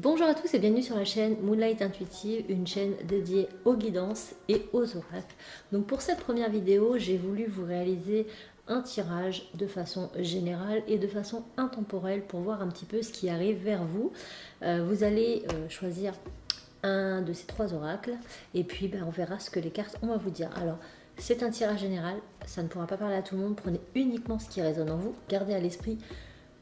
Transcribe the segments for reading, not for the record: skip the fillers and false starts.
Bonjour à tous et bienvenue sur la chaîne Moonlight Intuitive, une chaîne dédiée aux guidances et aux oracles. Donc pour cette première vidéo, j'ai voulu vous réaliser un tirage de façon générale et de façon intemporelle pour voir un petit peu ce qui arrive vers vous. Vous allez choisir un de ces trois oracles et puis on verra ce que les cartes ont à vous dire. Alors c'est un tirage général, ça ne pourra pas parler à tout le monde, prenez uniquement ce qui résonne en vous. Gardez à l'esprit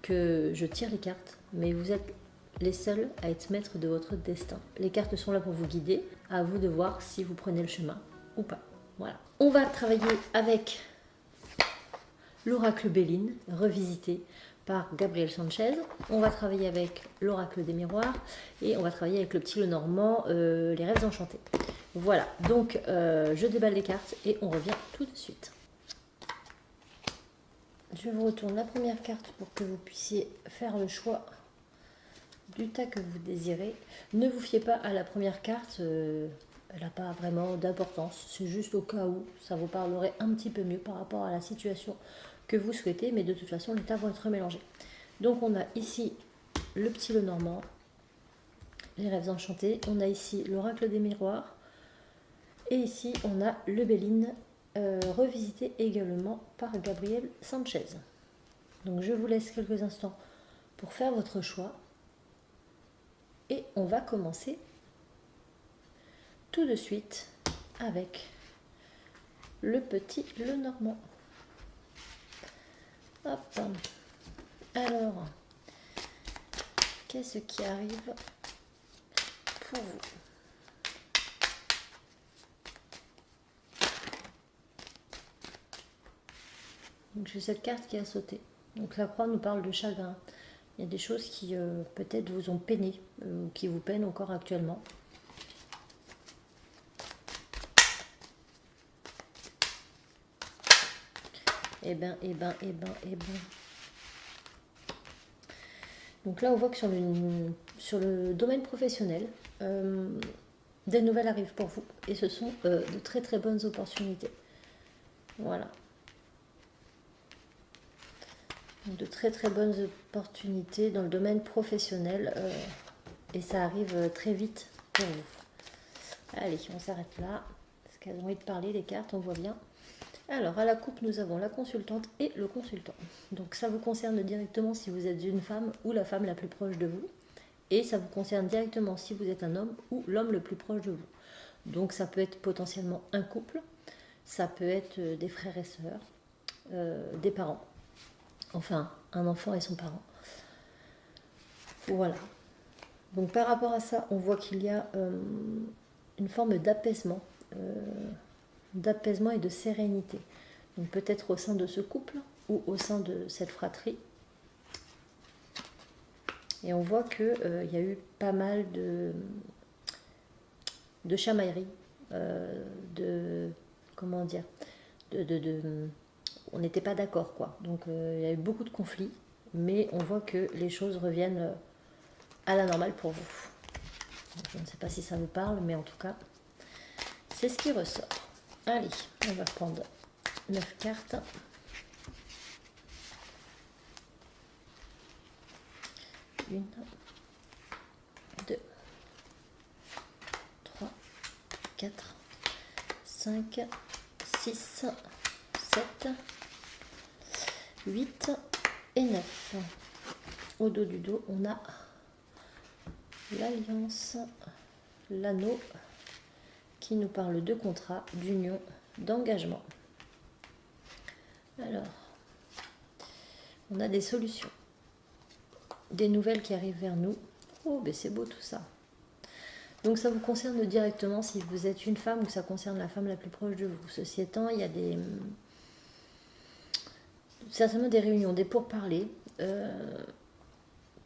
que je tire les cartes, mais vous êtes les seuls à être maîtres de votre destin. Les cartes sont là pour vous guider, à vous de voir si vous prenez le chemin ou pas. Voilà. On va travailler avec l'oracle Béline, revisité par Gabriel Sanchez. On va travailler avec l'oracle des miroirs et on va travailler avec le petit Lenormand, les rêves enchantés. Voilà, donc je déballe les cartes et on revient tout de suite. Je vous retourne la première carte pour que vous puissiez faire le choix du tas que vous désirez. Ne vous fiez pas à la première carte, elle n'a pas vraiment d'importance, c'est juste au cas où ça vous parlerait un petit peu mieux par rapport à la situation que vous souhaitez, mais de toute façon les tas vont être mélangés. Donc on a ici le petit Lenormand, les rêves enchantés, on a ici l'oracle des miroirs, et ici on a le Béline, revisité également par Gabriel Sanchez. Donc je vous laisse quelques instants pour faire votre choix. Et on va commencer tout de suite avec le petit Lenormand. Hop. Alors, qu'est-ce qui arrive pour vous? Donc j'ai cette carte qui a sauté. Donc la croix nous parle de chagrin. Il y a des choses qui peut-être vous ont peiné, ou qui vous peinent encore actuellement. Eh ben. Donc là, on voit que sur le domaine professionnel, des nouvelles arrivent pour vous. Et ce sont de très très bonnes opportunités. Voilà. De très très bonnes opportunités dans le domaine professionnel et ça arrive très vite pour vous. Allez, on s'arrête là parce qu'elles ont envie de parler les cartes, on voit bien. Alors à la coupe nous avons la consultante et le consultant. Donc ça vous concerne directement si vous êtes une femme ou la femme la plus proche de vous, et ça vous concerne directement si vous êtes un homme ou l'homme le plus proche de vous. Donc ça peut être potentiellement un couple, ça peut être des frères et sœurs, des parents. Enfin, un enfant et son parent. Voilà. Donc par rapport à ça, on voit qu'il y a une forme d'apaisement et de sérénité. Donc peut-être au sein de ce couple ou au sein de cette fratrie. Et on voit qu'il y a eu pas mal de chamailleries, comment dire, on n'était pas d'accord quoi. Donc il y a eu beaucoup de conflits, mais on voit que les choses reviennent à la normale pour vous. Donc, je ne sais pas si ça vous parle, mais en tout cas, c'est ce qui ressort. Allez, on va prendre 9 cartes. Une, 2, 3, 4, 5, 6, 7, 8 et 9. Au dos du dos, on a l'alliance, l'anneau, qui nous parle de contrat, d'union, d'engagement. Alors, on a des solutions, des nouvelles qui arrivent vers nous. Oh, ben c'est beau tout ça. Donc ça vous concerne directement si vous êtes une femme ou ça concerne la femme la plus proche de vous. Ceci étant, il y a certainement des réunions, des pourparlers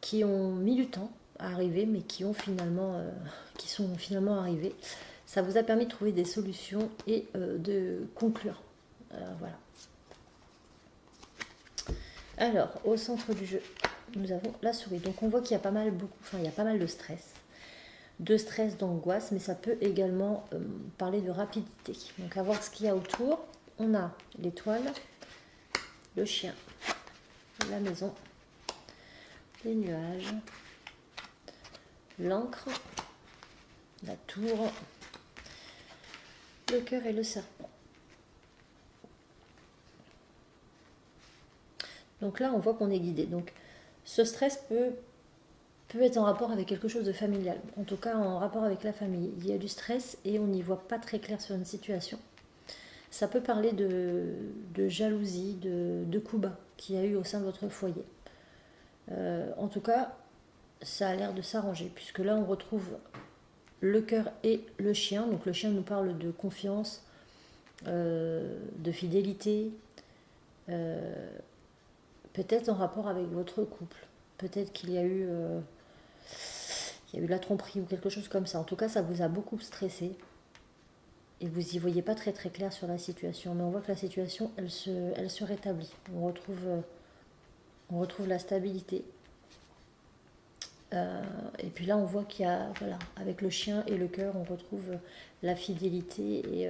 qui ont mis du temps à arriver, mais qui sont finalement arrivés. Ça vous a permis de trouver des solutions et de conclure. Voilà. Alors, au centre du jeu, nous avons la souris. Donc on voit qu'il y a pas mal de stress, d'angoisse, mais ça peut également parler de rapidité. Donc à voir ce qu'il y a autour. On a l'étoile, le chien, la maison, les nuages, l'encre, la tour, le cœur et le serpent. Donc là, on voit qu'on est guidé. Donc ce stress peut être en rapport avec quelque chose de familial, en tout cas en rapport avec la famille. Il y a du stress et on n'y voit pas très clair sur une situation. Ça peut parler de jalousie, de coups bas qu'il y a eu au sein de votre foyer. En tout cas, ça a l'air de s'arranger, puisque là on retrouve le cœur et le chien. Donc le chien nous parle de confiance, de fidélité, peut-être en rapport avec votre couple. Peut-être qu'il y a eu la tromperie ou quelque chose comme ça. En tout cas, ça vous a beaucoup stressé et vous y voyez pas très très clair sur la situation. Mais on voit que la situation, elle se rétablit. On retrouve la stabilité. Et puis là, on voit qu'il y a, voilà, avec le chien et le cœur, on retrouve la fidélité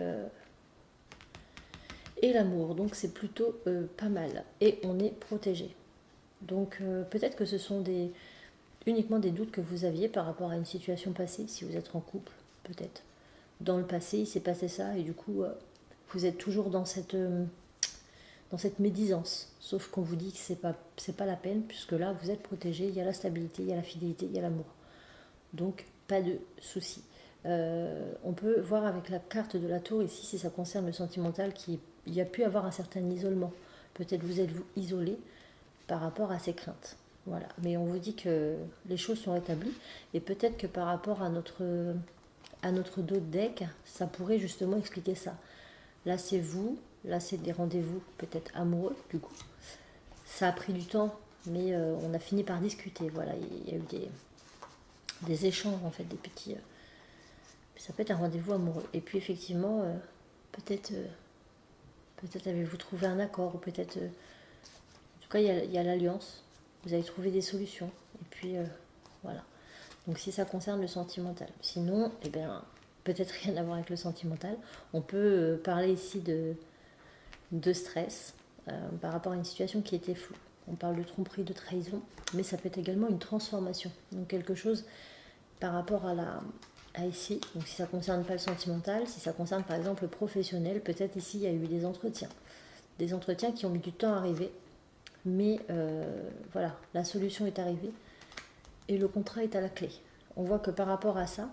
et l'amour. Donc c'est plutôt pas mal. Et on est protégé. Donc peut-être que ce sont uniquement des doutes que vous aviez par rapport à une situation passée, si vous êtes en couple, peut-être. Dans le passé, il s'est passé ça et du coup, vous êtes toujours dans cette médisance. Sauf qu'on vous dit que c'est pas la peine, puisque là, vous êtes protégé, il y a la stabilité, il y a la fidélité, il y a l'amour. Donc, pas de soucis. On peut voir avec la carte de la tour ici, si ça concerne le sentimental, qu'il y a pu avoir un certain isolement. Peut-être vous êtes-vous isolé par rapport à ces craintes. Voilà. Mais on vous dit que les choses sont rétablies et peut-être que par rapport à notre dos de deck, ça pourrait justement expliquer ça. Là, c'est vous, là, c'est des rendez-vous peut-être amoureux, du coup. Ça a pris du temps, mais on a fini par discuter. Voilà, il y a eu des échanges, en fait, des petits... ça peut être un rendez-vous amoureux. Et puis, effectivement, peut-être avez-vous trouvé un accord, ou peut-être... en tout cas, il y a l'alliance. Vous avez trouvé des solutions. Et puis, voilà. Donc, si ça concerne le sentimental. Sinon, eh bien, peut-être rien à voir avec le sentimental. On peut parler ici de stress par rapport à une situation qui était floue. On parle de tromperie, de trahison, mais ça peut être également une transformation. Donc, quelque chose par rapport à ici. Donc, si ça ne concerne pas le sentimental, si ça concerne par exemple le professionnel, peut-être ici, il y a eu des entretiens. Des entretiens qui ont mis du temps à arriver. Mais voilà, la solution est arrivée et le contrat est à la clé. On voit que par rapport à ça,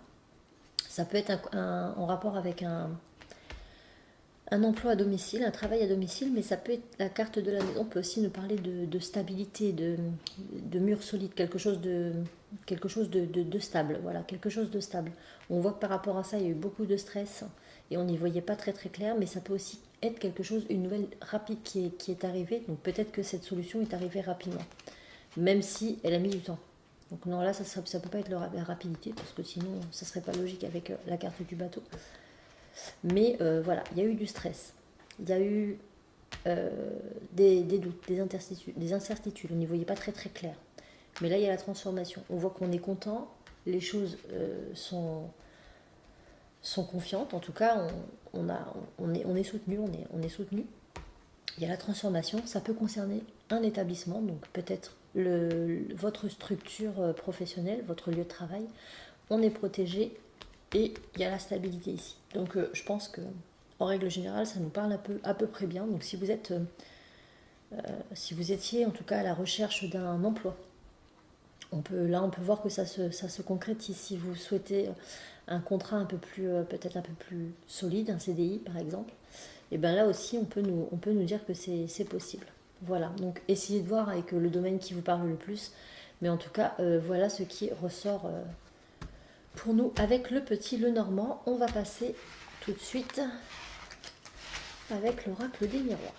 ça peut être en rapport avec un emploi à domicile, un travail à domicile, mais ça peut être la carte de la maison, peut aussi nous parler de stabilité, de mur solide, quelque chose de stable. Voilà, quelque chose de stable. On voit que par rapport à ça, il y a eu beaucoup de stress et on n'y voyait pas très très clair, mais ça peut aussi être quelque chose, une nouvelle rapide qui est arrivée. Donc peut-être que cette solution est arrivée rapidement, même si elle a mis du temps. Donc non, là, ça ne peut pas être la rapidité, parce que sinon, ça ne serait pas logique avec la carte du bateau. Mais voilà, il y a eu du stress. Il y a eu des doutes, des incertitudes. On n'y voyait pas très très clair. Mais là, il y a la transformation. On voit qu'on est content, les choses sont confiantes. En tout cas, on est soutenu, on est soutenu. Il y a la transformation. Ça peut concerner un établissement, donc peut-être votre structure professionnelle, votre lieu de travail. On est protégé et il y a la stabilité ici. Donc je pense que en règle générale, ça nous parle à peu près bien. Donc si vous étiez en tout cas à la recherche d'un emploi, on peut voir que ça se concrétise. Si vous souhaitez un contrat un peu plus peut-être un peu plus solide, un CDI par exemple, et bien là aussi on peut nous dire que c'est possible. Voilà, donc essayez de voir avec le domaine qui vous parle le plus, mais en tout cas voilà ce qui ressort pour nous avec le petit Lenormand. On va passer tout de suite avec l'oracle des miroirs.